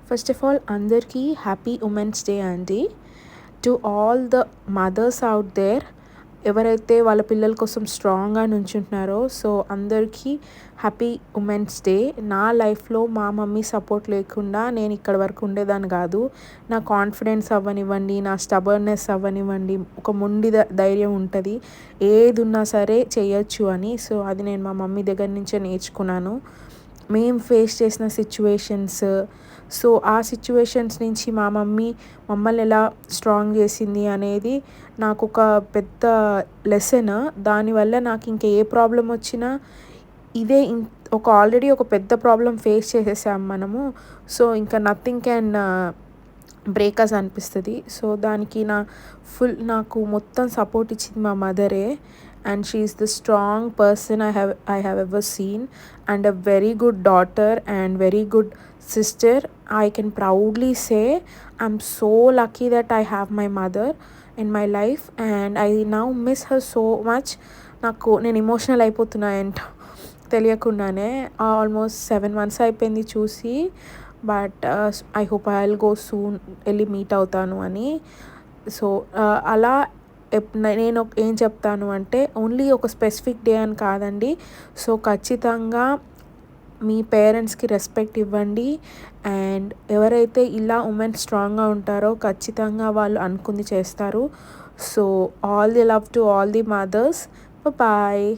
First of all అందరికీ happy women's day అండి. To all the mothers out there ఎవరైతే వాళ్ళ పిల్లల కోసం స్ట్రాంగ్గా నుంచుంటున్నారో, సో అందరికీ హ్యాపీ ఉమెన్స్ డే. నా లైఫ్లో మా మమ్మీ సపోర్ట్ లేకుండా నేను ఇక్కడ వరకు ఉండేదాన్ని కాదు. నా కాన్ఫిడెన్స్ అవ్వనివ్వండి, నా స్టబర్నెస్ అవ్వనివ్వండి, ఒక మొండి ధైర్యం ఉంటుంది, ఏది ఉన్నా సరే చేయొచ్చు అని. సో అది నేను మా మమ్మీ దగ్గర నుంచే నేర్చుకున్నాను. మేము ఫేస్ చేసిన సిచ్యువేషన్స్, సో ఆ సిచ్యువేషన్స్ నుంచి మా మమ్మీ మమ్మల్ని ఎలా స్ట్రాంగ్ చేసింది అనేది నాకు ఒక పెద్ద లెసన్. దానివల్ల నాకు ఇంకా ఏ ప్రాబ్లం వచ్చినా ఇదే ఒక ఆల్రెడీ ఒక పెద్ద ప్రాబ్లం ఫేస్ చేసేసాం మనము, సో ఇంకా నథింగ్ క్యాన్ బ్రేకర్స్ అనిపిస్తుంది. సో దానికి నాకు మొత్తం సపోర్ట్ ఇచ్చింది మా మదరే. And she is the strong person I have ever seen, and a very good daughter and very good sister. I can proudly say I'm so lucky that I have my mother in my life, and I now miss her so much. నేను emotional అయిపోతున్నా and తెలియకుండానే. Almost 7 months అయిపోయింది చూసి, but I hope I will go soon, వెళ్ళి meet అవుతాను అని. So అలా నేను ఏం చెప్తాను అంటే, ఓన్లీ ఒక స్పెసిఫిక్ డే అని కాదండి. సో ఖచ్చితంగా మీ పేరెంట్స్కి రెస్పెక్ట్ ఇవ్వండి. అండ్ ఎవరైతే ఇలా ఉమెన్ స్ట్రాంగ్గా ఉంటారో ఖచ్చితంగా వాళ్ళు అనుకుంది చేస్తారు. So all the love to all the mothers. Bye.